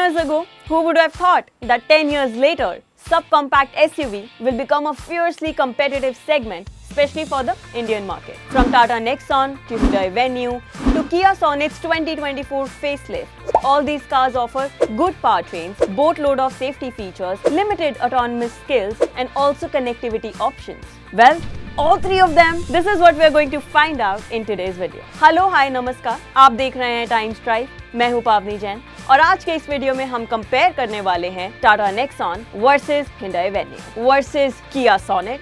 years ago, who would have thought that 10 years later, subcompact SUV will become a fiercely competitive segment, especially for the Indian market. From Tata Nexon to Hyundai Venue to Kia Sonnet's 2024 facelift, all these cars offer good powertrains, boatload of safety features, limited autonomous skills, and also connectivity options. Well, all three of them, this is what we are going to find out in today's video. Hello, hi, नमस्कार, आप देख रहे हैं times drive, मैं हूं पावनी जैन और आज के इस वीडियो में हम कंपेयर करने वाले हैं Tata Nexon versus Hyundai Venue versus Kia Sonet।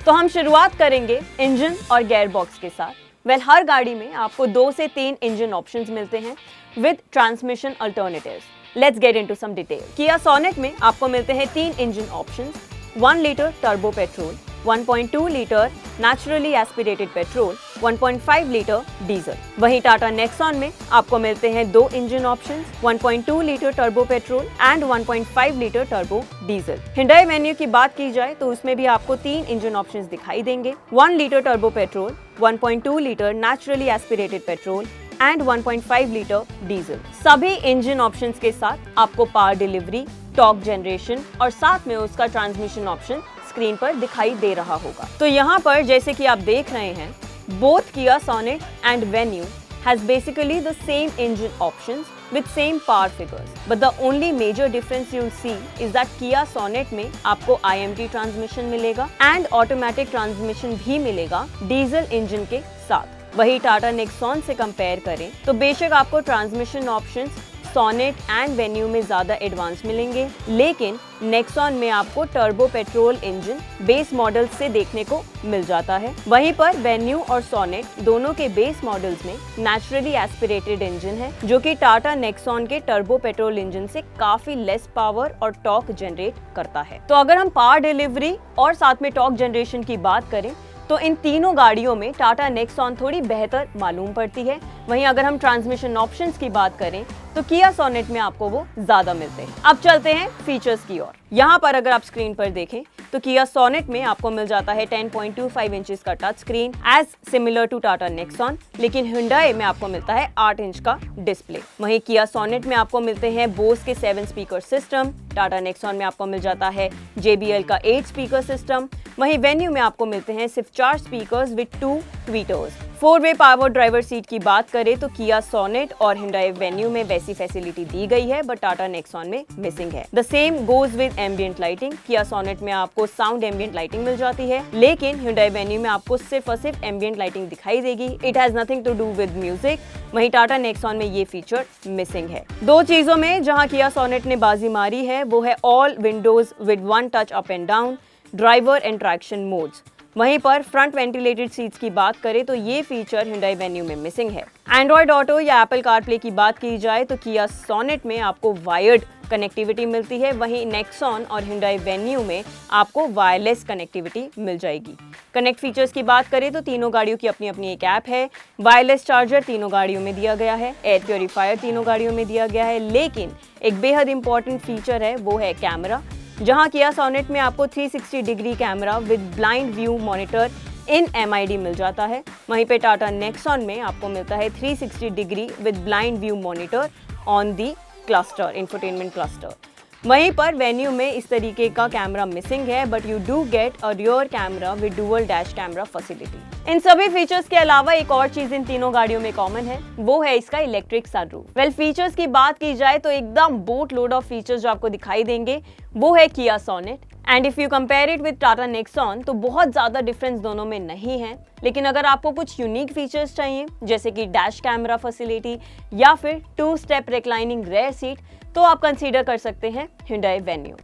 तो हम शुरुआत करेंगे इंजन और गियर बॉक्स के साथ। हर गाड़ी में आपको 2 से 3 इंजन ऑप्शंस मिलते हैं with transmission alternatives. Let's get into some detail. Kia Sonet में आपको मिलते हैं 3 engine options, 1 litre turbo petrol, 1.2 litre naturally aspirated petrol, 1.5 litre diesel. वहीं टाटा नेक्सॉन में आपको मिलते हैं 2 engine options, 1.2 litre turbo petrol and 1.5 litre turbo diesel. Hyundai Venue की बात की जाए तो उसमें भी आपको 3 इंजन ऑप्शंस दिखाई देंगे, 1 litre turbo petrol, 1.2 litre naturally aspirated petrol and 1.5 litre diesel. सभी इंजन ऑप्शंस के साथ आपको पावर डिलीवरी, टॉर्क जनरेशन और साथ में उसका ट्रांसमिशन ऑप्शन स्क्रीन पर दिखाई दे रहा होगा। तो यहाँ पर जैसे कि आप देख रहे हैं, both Kia Sonet and Venue has basically the same engine options with same power figures, but the only major difference you'll see is that Kia Sonet में आपको IMT ट्रांसमिशन मिलेगा एंड ऑटोमेटिक ट्रांसमिशन भी मिलेगा diesel engine के साथ। वही Tata Nexon से compare करें तो बेशक आपको transmission options Sonet and Venue में ज्यादा एडवांस मिलेंगे, लेकिन नेक्सॉन में आपको turbo petrol engine base model से देखने को मिल जाता है। वहीं पर वेन्यू और सोनेट दोनों के बेस मॉडल्स में नेचुरली एस्पिरेटेड इंजन है, जो कि टाटा नेक्सॉन के टर्बो पेट्रोल इंजन से काफी लेस पावर और टॉर्क जनरेट करता है। तो अगर हम पावर डिलीवरी और साथ में टॉर्क जनरेशन की बात करें तो इन तीनों गाड़ियों में टाटा नेक्सॉन थोड़ी बेहतर मालूम पड़ती है। वहीं अगर हम ट्रांसमिशन ऑप्शंस की बात करें तो Kia Sonet में आपको वो ज्यादा मिलते हैं। अब चलते हैं फीचर्स की ओर। यहाँ पर अगर आप स्क्रीन पर देखें तो Kia Sonet में आपको मिल जाता है 10.25 इंचेस का touch screen as similar to Tata Nexon, लेकिन Hyundai में आपको मिलता है 8 इंच का डिस्प्ले। वहीं Kia Sonet में आपको मिलते हैं Bose के 7 स्पीकर सिस्टम, टाटा नेक्सॉन में आपको मिल जाता है JBL का 8 स्पीकर सिस्टम। वहीं Venue में आपको मिलते हैं सिर्फ 4 स्पीकर्स विद 2 ट्वीटर्स। 4-वे पावर ड्राइवर सीट की बात करें तो Kia Sonet और Hyundai Venue में वैसी फैसिलिटी दी गई है, बट टाटा नेक्सॉन में मिसिंग है। The same goes with ambient lighting. Kia Sonet में आपको साउंड एम्बिएंट लाइटिंग मिल जाती है, लेकिन Hyundai Venue में आपको सिर्फ और सिर्फ एम्बिएंट लाइटिंग दिखाई देगी। It has nothing to do with music. वहीं टाटा नेक्सॉन में ये फीचर मिसिंग है। 2 चीजों में जहां Kia Sonet ने बाजी मारी है वो है all Windows with 1 touch up and down, driver and traction modes. वहीं पर फ्रंट वेंटिलेटेड सीट्स की बात करें तो ये फीचर Hyundai Venue में मिसिंग है। एंड्रॉइड ऑटो या एप्पल कारप्ले की बात की जाए तो Kia Sonet में आपको वायर्ड कनेक्टिविटी मिलती है, वहीं नेक्सॉन और Hyundai Venue में आपको वायरलेस कनेक्टिविटी मिल जाएगी। कनेक्ट फीचर्स की बात करें तो तीनों गाड़ियों की अपनी अपनी एक ऐप है, वायरलेस चार्जर तीनों गाड़ियों में दिया गया है, एयर प्योरीफायर तीनों गाड़ियों में दिया गया है, लेकिन एक बेहद इंपॉर्टेंट फीचर है वो है कैमरा, जहां Kia Sonet में आपको 360 degree camera with blind view monitor in MID मिल जाता है। वहीं पे टाटा नेक्सॉन में आपको मिलता है 360 degree with blind view monitor on the cluster, infotainment cluster. वहीं पर Venue में इस तरीके का कैमरा मिसिंग है, but you do get a rear camera with dual dash camera facility. इन सभी फीचर्स के अलावा एक और चीज इन तीनों गाड़ियों में कॉमन है, वो है इसका इलेक्ट्रिक सनरूफ। फीचर्स की बात की जाए तो एकदम बोट लोड ऑफ फीचर्स जो आपको दिखाई देंगे वो है Kia Sonet। And if you compare it with Tata Nexon तो बहुत ज्यादा डिफरेंस दोनों में नहीं है, लेकिन अगर आपको कुछ यूनिक फीचर्स चाहिए जैसे कि डैश कैमरा फैसिलिटी या फिर 2 स्टेप रिक्लाइनिंग रेयर सीट तो आप कंसीडर कर सकते हैं Hyundai Venue।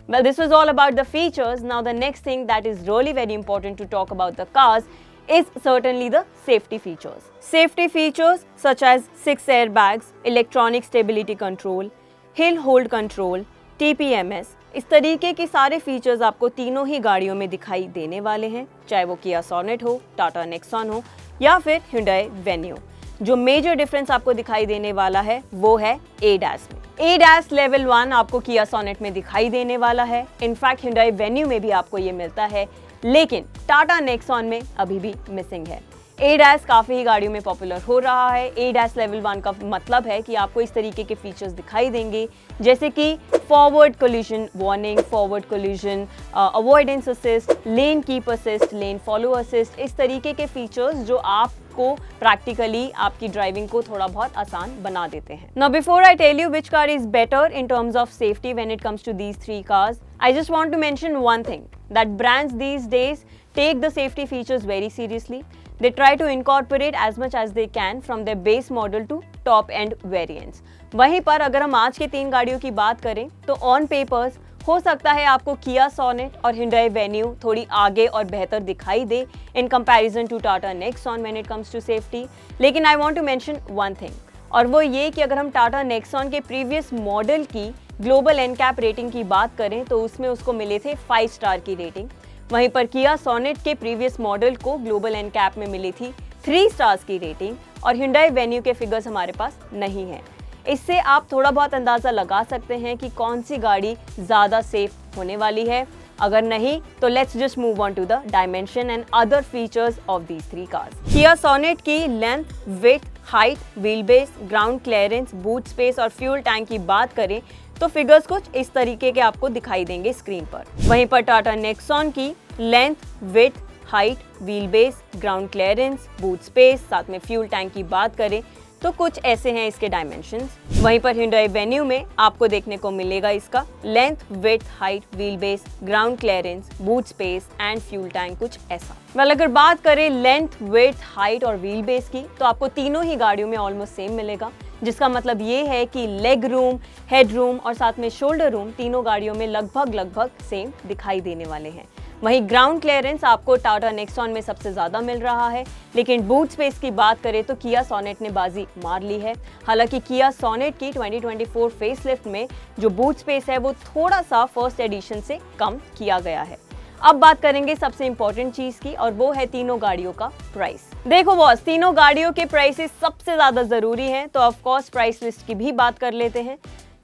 Well, this was all about the features. Now the next thing that is really very important to talk about the cars is certainly the safety features. Safety features such as 6 airbags, electronic stability control, hill hold control, TPMS, इस तरीके के सारे features आपको तीनों ही गाड़ियों में दिखाई देने वाले हैं, चाहे वो Kia Sonet हो, टाटा नेक्सॉन हो या फिर Hyundai Venue। जो मेजर डिफरेंस आपको दिखाई देने वाला है वो है ADAS में। ADAS लेवल 1 आपको Kia Sonet में दिखाई देने वाला है, इनफैक्ट Hyundai Venue में भी आपको ये मिलता है, लेकिन टाटा नेक्सॉन में अभी भी मिसिंग है। ADAS काफ़ी ही गाड़ियों में पॉपुलर हो रहा है। ADAS लेवल 1 का मतलब है कि आपको इस तरीके के फीचर्स दिखाई देंगे जैसे कि forward collision warning, forward collision avoidance assist, lane keep assist, lane follow assist, इस तरीके के फीचर्स जो आपको प्रैक्टिकली आपकी ड्राइविंग को थोड़ा बहुत आसान बना देते हैं। Now before I tell you which car is better in terms of safety when it comes to these 3 cars, I just want to mention one thing, that brands these days take the safety features very seriously. They try to incorporate as much as they can from their base model to top end variants. वहीं पर अगर हम आज के 3 गाड़ियों की बात करें तो ऑन पेपर्स हो सकता है आपको Kia Sonet और Hyundai Venue थोड़ी आगे और बेहतर दिखाई दे in comparison to Tata Nexon when it comes to safety. लेकिन I want to mention one thing, और वो ये कि अगर हम Tata Nexon के प्रीवियस मॉडल की ग्लोबल NCAP रेटिंग की बात करें तो उसमें उसको मिले थे 5 स्टार की रेटिंग। वहीं पर Kia Sonet के प्रीवियस मॉडल को ग्लोबल NCAP में मिली थी 3 स्टार्स की रेटिंग, और Hyundai Venue के फिगर्स हमारे पास नहीं हैं। इससे आप थोड़ा बहुत अंदाज़ा लगा सकते हैं कि कौन सी गाड़ी ज़्यादा सेफ होने वाली है। अगर नहीं तो let's just move on to the dimension and other features of these 3 cars. Kia Sonet की length, width, height, wheel base, ground clearance, boot space और फ्यूल टैंक की बात करें तो फिगर्स कुछ इस तरीके के आपको दिखाई देंगे स्क्रीन पर। वहीं पर टाटा नेक्सॉन की length, width, height, wheel base, ground clearance, boot space, साथ में फ्यूल टैंक की बात करें तो कुछ ऐसे हैं इसके डायमेंशंस। वहीं पर Hyundai Venue में आपको देखने को मिलेगा इसका length, width, height, wheel base, ground clearance, boot space and fuel tank कुछ ऐसा। वेल अगर बात करें लेंथ, विड्थ, हाइट और व्हील बेस की तो आपको तीनों ही गाड़ियों में ऑलमोस्ट सेम मिलेगा, जिसका मतलब ये है कि लेग रूम, हेड रूम और साथ में शोल्डर रूम तीनों गाड़ियों में लगभग सेम दिखाई देने वाले हैं। वहीं ग्राउंड क्लियरेंस आपको टाटा नेक्सॉन में सबसे ज़्यादा मिल रहा है, लेकिन बूट स्पेस की बात करें तो Kia Sonet ने बाजी मार ली है। हालांकि Kia Sonet की 2024 फेसलिफ्ट में जो बूट स्पेस है वो थोड़ा सा फर्स्ट एडिशन से कम किया गया है। अब बात करेंगे सबसे इंपॉर्टेंट चीज की, और वो है तीनों गाड़ियों का प्राइस। देखो बॉस, तीनों गाड़ियों के प्राइसेस सबसे ज्यादा जरूरी हैं, तो ऑफ कोर्स प्राइस लिस्ट की भी बात कर लेते हैं।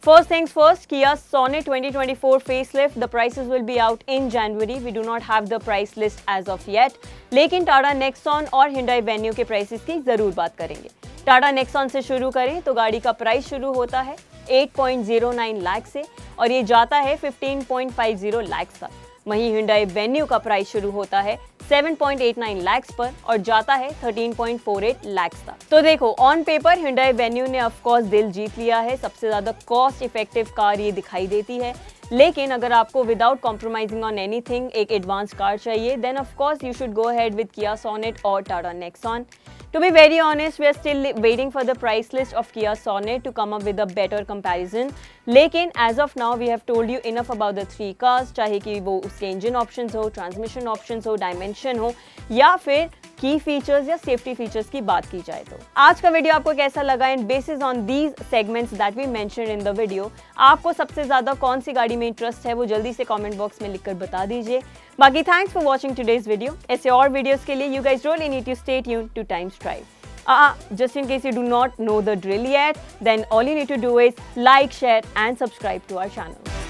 First things first, Kia Sonet 2024 facelift. The prices will be out in January. We do not have the price list as of yet. लेकिन Tata Nexon और Hyundai Venue के prices की जरूर बात करेंगे। Tata Nexon से शुरू करें तो गाड़ी का प्राइस शुरू होता है 8.09 लाख से और ये जाता है 15.50 लाख तक। वहीं Hyundai Venue का प्राइस शुरू होता है 7.89 लाख पर और जाता है 13.48 लाख तक। तो देखो, ऑन पेपर Hyundai Venue ने ऑफ कोर्स दिल जीत लिया है, सबसे ज्यादा कॉस्ट इफेक्टिव कार ये दिखाई देती है। लेकिन अगर आपको विदाउट कॉम्प्रोमाइजिंग ऑन एनीथिंग एक एडवांस कार चाहिए, then of course you should go ahead with Kia Sonet और Tata Nexon. To be very honest, we are still waiting for the price list of Kia Sonet to come up with a better comparison. लेकिन as of now we have told you enough about the 3 cars, चाहे कि वो उसके engine options हो, transmission options हो, dimension हो या फिर की फीचर्स या सेफ्टी फीचर्स की बात की जाए। तो आज का वीडियो आपको कैसा लगा? And basis on these segments that we mentioned in the video, आपको सबसे ज्यादा कौन सी गाड़ी में इंटरेस्ट है वो जल्दी से कमेंट बॉक्स में लिखकर बता दीजिए। बाकी thanks for watching today's video. ऐसे और वीडियोस के लिए you guys really need to stay tuned to Times Drive. Just in case you do not know the drill yet, then all you need to do is like, share and subscribe to our channel.